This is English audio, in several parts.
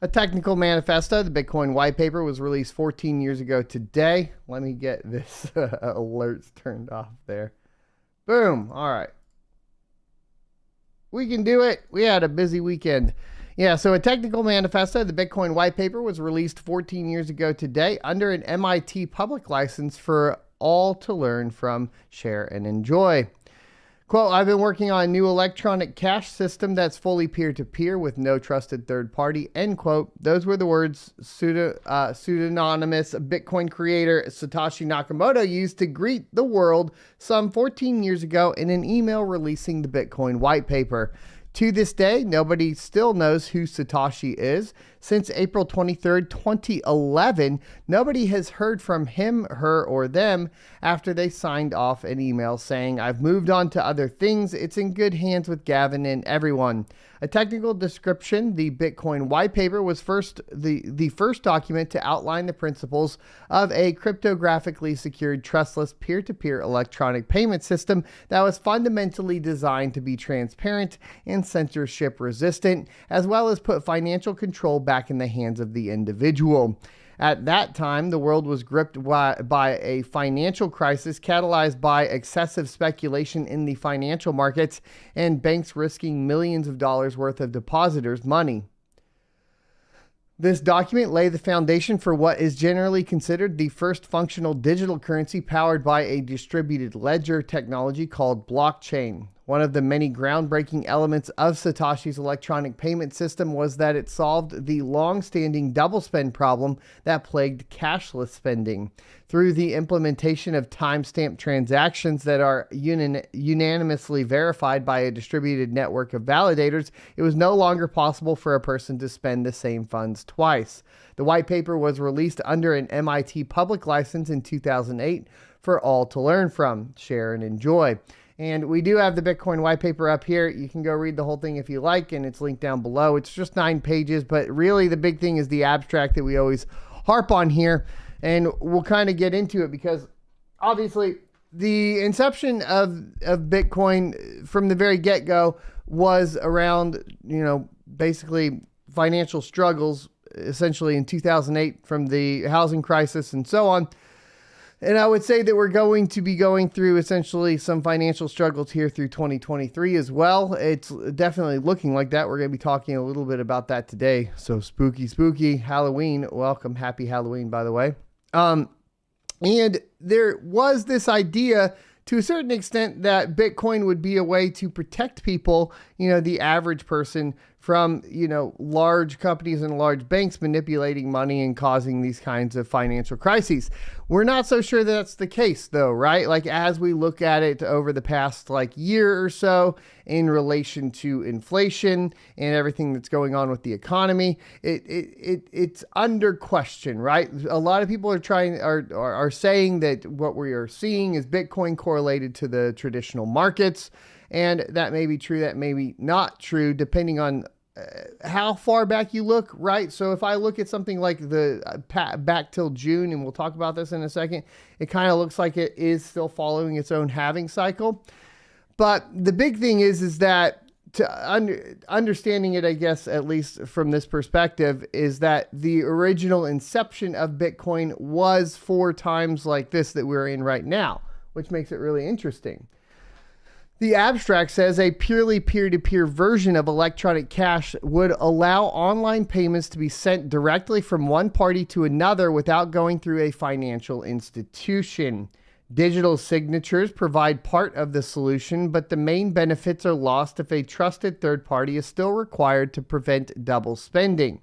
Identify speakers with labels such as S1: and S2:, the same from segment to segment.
S1: A technical manifesto, the Bitcoin white paper, was released 14 years ago today. Let me get this alerts turned off there. Boom. All right. We can do it. We had a busy weekend. Yeah, so a technical manifesto, the Bitcoin white paper, was released 14 years ago today under an MIT public license for all to learn from, share, and enjoy. Quote, I've been working on a new electronic cash system that's fully peer-to-peer with no trusted third party, end quote. Those were the words pseudonymous Bitcoin creator Satoshi Nakamoto used to greet the world some 14 years ago in an email releasing the Bitcoin white paper. To this day, nobody still knows who Satoshi is. Since April 23rd, 2011, nobody has heard from him, her, or them after they signed off an email saying, I've moved on to other things. It's in good hands with Gavin and everyone. A technical description, the Bitcoin white paper was the first document to outline the principles of a cryptographically secured, trustless, peer-to-peer electronic payment system that was fundamentally designed to be transparent and censorship resistant, as well as put financial control back in the hands of the individual. At that time, the world was gripped by a financial crisis catalyzed by excessive speculation in the financial markets and banks risking millions of dollars worth of depositors' money. This document laid the foundation for what is generally considered the first functional digital currency powered by a distributed ledger technology called blockchain. One of the many groundbreaking elements of Satoshi's electronic payment system was that it solved the long-standing double spend problem that plagued cashless spending. Through the implementation of timestamped transactions that are unanimously verified by a distributed network of validators, it was no longer possible for a person to spend the same funds twice. The white paper was released under an MIT public license in 2008 for all to learn from, share, and enjoy. And we do have the Bitcoin white paper up here. You can go read the whole thing if you like, and it's linked down below. It's just 9 pages, but really the big thing is the abstract that we always harp on here. And we'll kind of get into it because obviously the inception of Bitcoin from the very get-go was around, basically financial struggles, essentially in 2008 from the housing crisis and so on. And I would say that we're going to be going through essentially some financial struggles here through 2023 as well. It's definitely looking like that. We're going to be talking a little bit about that today. So spooky Halloween. Welcome. Happy Halloween, by the way. And there was this idea to a certain extent that Bitcoin would be a way to protect people, the average person from, large companies and large banks manipulating money and causing these kinds of financial crises. We're not so sure that's the case though, right? Like as we look at it over the past year or so in relation to inflation and everything that's going on with the economy, it's under question, right? A lot of people are saying that what we are seeing is Bitcoin correlated to the traditional markets. And that may be true, that may be not true, depending on how far back you look, right? So if I look at something like the back till June, and we'll talk about this in a second, it kind of looks like it is still following its own halving cycle. But the big thing is that understanding it, I guess, at least from this perspective, is that the original inception of Bitcoin was 4 times like this that we're in right now, which makes it really interesting. The abstract says a purely peer-to-peer version of electronic cash would allow online payments to be sent directly from one party to another without going through a financial institution. Digital signatures provide part of the solution, but the main benefits are lost if a trusted third party is still required to prevent double spending.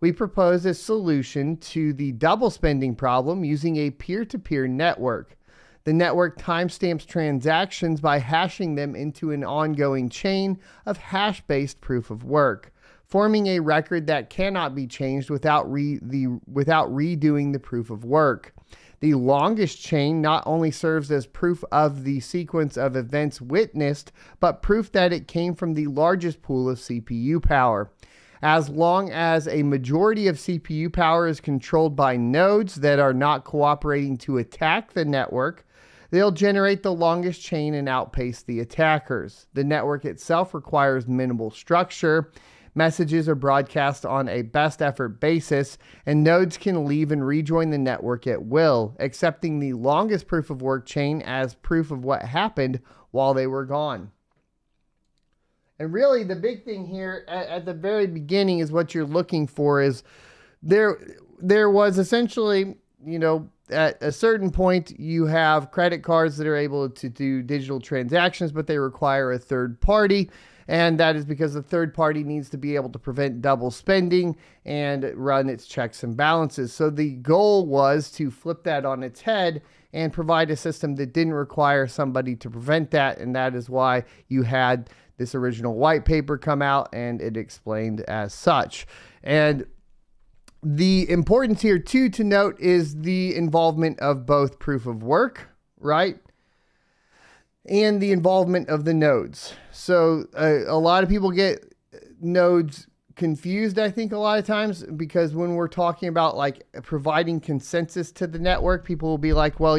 S1: We propose a solution to the double spending problem using a peer-to-peer network. The network timestamps transactions by hashing them into an ongoing chain of hash-based proof of work, forming a record that cannot be changed without redoing the proof of work. The longest chain not only serves as proof of the sequence of events witnessed, but proof that it came from the largest pool of CPU power. As long as a majority of CPU power is controlled by nodes that are not cooperating to attack the network, they'll generate the longest chain and outpace the attackers. The network itself requires minimal structure, Messages are broadcast on a best effort basis, and nodes can leave and rejoin the network at will, accepting the longest proof of work chain as proof of what happened while they were gone. And really, the big thing here at the very beginning is what you're looking for is there was essentially, at a certain point, you have credit cards that are able to do digital transactions, but they require a third party. And that is because the third party needs to be able to prevent double spending and run its checks and balances. So the goal was to flip that on its head and provide a system that didn't require somebody to prevent that. And that is why you had this original white paper come out, and it explained as such. And the importance here too to note is the involvement of both proof of work, right? And the involvement of the nodes. So a lot of people get nodes confused, I think, a lot of times, because when we're talking about like providing consensus to the network, people will be like, well,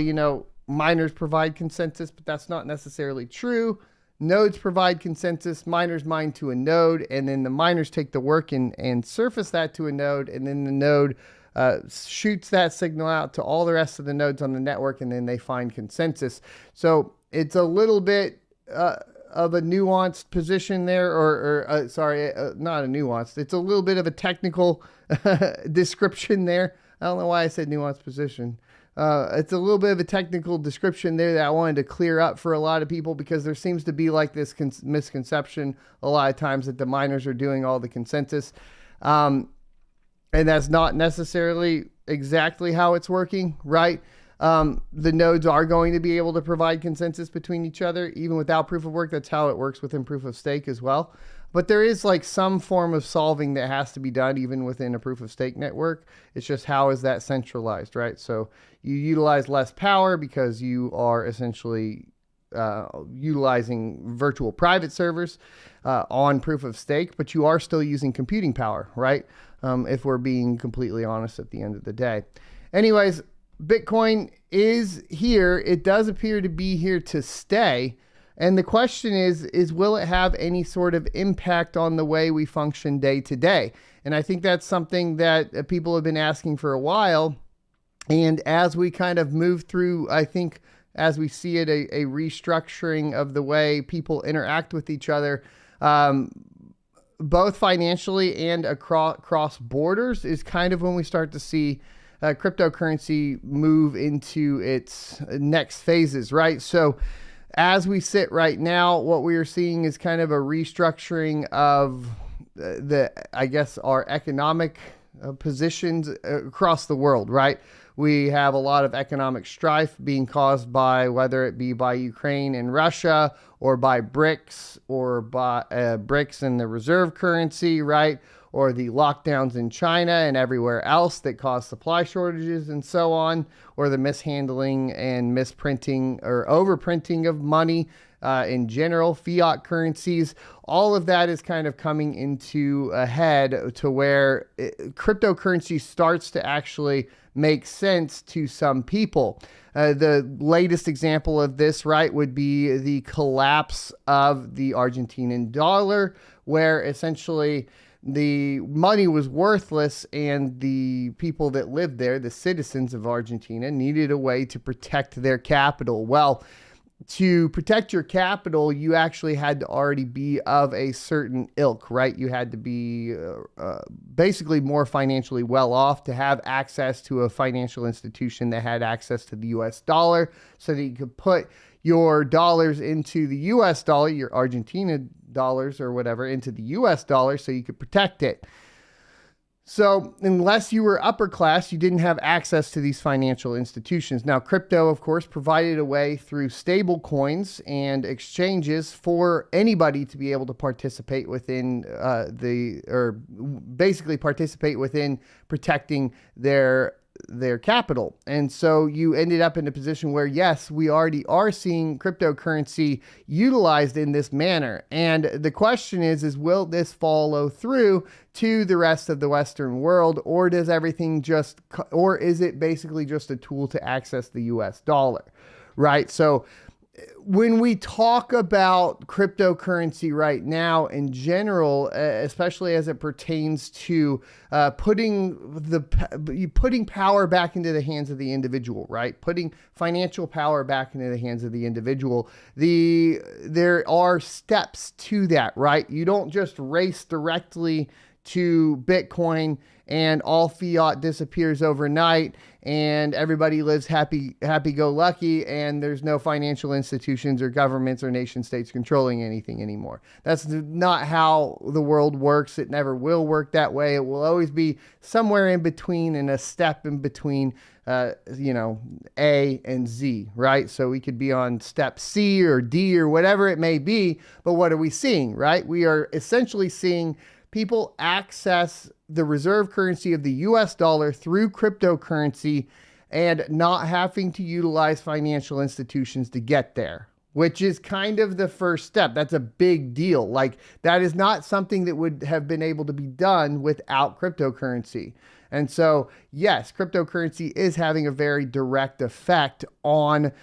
S1: miners provide consensus, but that's not necessarily true. Nodes provide consensus, miners mine to a node, and then the miners take the work and surface that to a node, and then the node shoots that signal out to all the rest of the nodes on the network, and then they find consensus. So it's a little bit of a nuanced position there, not a nuanced. It's a little bit of a technical description there. I don't know why I said nuanced position. It's a little bit of a technical description there that I wanted to clear up for a lot of people, because there seems to be like this misconception a lot of times that the miners are doing all the consensus. And that's not necessarily exactly how it's working, right? The nodes are going to be able to provide consensus between each other, even without proof of work. That's how it works within proof of stake as well. But there is like some form of solving that has to be done even within a proof of stake network. It's just, how is that centralized, right? So you utilize less power because you are essentially utilizing virtual private servers on proof of stake, but you are still using computing power, right? If we're being completely honest at the end of the day. Anyways, Bitcoin is here. It does appear to be here to stay. And the question is will it have any sort of impact on the way we function day to day? And I think that's something that people have been asking for a while. And as we kind of move through, I think, as we see it, a restructuring of the way people interact with each other, both financially and across borders, is kind of when we start to see cryptocurrency move into its next phases, right? So as we sit right now, what we are seeing is kind of a restructuring of our economic positions across the world, right? We have a lot of economic strife being caused by, whether it be by Ukraine and Russia, or by BRICS, or by BRICS and the reserve currency, right? Or the lockdowns in China and everywhere else that cause supply shortages and so on, or the mishandling and misprinting or overprinting of money in general, fiat currencies. All of that is kind of coming into a head to where cryptocurrency starts to actually make sense to some people. The latest example of this, right, would be the collapse of the Argentinian dollar, where essentially the money was worthless, and the people that lived there, the citizens of Argentina, needed a way to protect their capital. Well, to protect your capital, you actually had to already be of a certain ilk, right? You had to be basically more financially well off to have access to a financial institution that had access to the US dollar, so that you could put your dollars into the US dollar, your Argentina dollars or whatever, into the US dollar, so you could protect it. So unless you were upper class, you didn't have access to these financial institutions. Now, crypto, of course, provided a way through stable coins and exchanges for anybody to be able to participate within basically participate within protecting their capital. And so you ended up in a position where, yes, we already are seeing cryptocurrency utilized in this manner. And the question is will this follow through to the rest of the Western world, or is it basically just a tool to access the US dollar, right? So when we talk about cryptocurrency right now in general, especially as it pertains to putting power back into the hands of the individual, right? Putting financial power back into the hands of the individual. There are steps to that, right? You don't just race directly to Bitcoin and all fiat disappears overnight and everybody lives happy-go-lucky and there's no financial institutions or governments or nation states controlling anything anymore. That's not how the world works. It never will work that way. It will always be somewhere in between and a step in between, A and Z, right? So we could be on step C or D or whatever it may be, but what are we seeing, right? We are essentially seeing people access the reserve currency of the US dollar through cryptocurrency and not having to utilize financial institutions to get there, which is kind of the first step. That's a big deal. Like, that is not something that would have been able to be done without cryptocurrency. And so, yes, cryptocurrency is having a very direct effect on,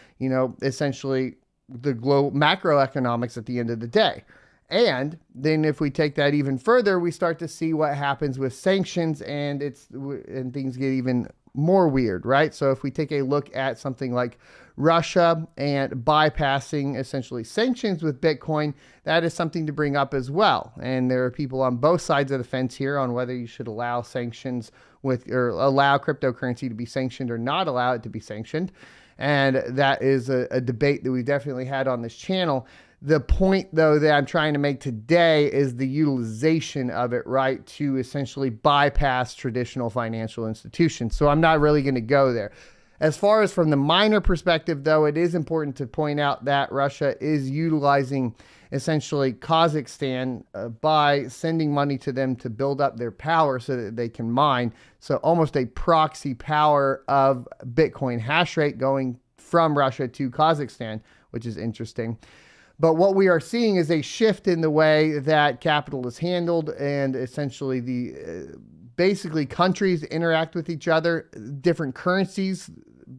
S1: essentially the global macroeconomics at the end of the day. And then if we take that even further, we start to see what happens with sanctions and things get even more weird, right? So if we take a look at something like Russia and bypassing essentially sanctions with Bitcoin, that is something to bring up as well. And there are people on both sides of the fence here on whether you should allow sanctions or allow cryptocurrency to be sanctioned or not allow it to be sanctioned. And that is a debate that we've definitely had on this channel. The point, though, that I'm trying to make today is the utilization of it, right, to essentially bypass traditional financial institutions. So I'm not really going to go there. As far as from the miner perspective, though, it is important to point out that Russia is utilizing essentially Kazakhstan by sending money to them to build up their power so that they can mine. So almost a proxy power of Bitcoin hash rate going from Russia to Kazakhstan, which is interesting. But what we are seeing is a shift in the way that capital is handled and essentially basically countries interact with each other. Different currencies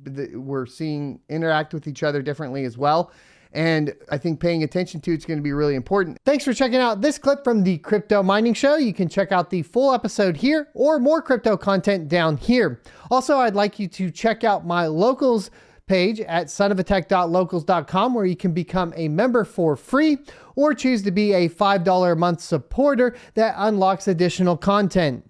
S1: that we're seeing interact with each other differently as well. And I think paying attention to it's going to be really important. Thanks for checking out this clip from the Crypto Mining Show. You can check out the full episode here or more crypto content down here. Also, I'd like you to check out my locals page at sonofatech.locals.com where you can become a member for free or choose to be a $5 a month supporter that unlocks additional content.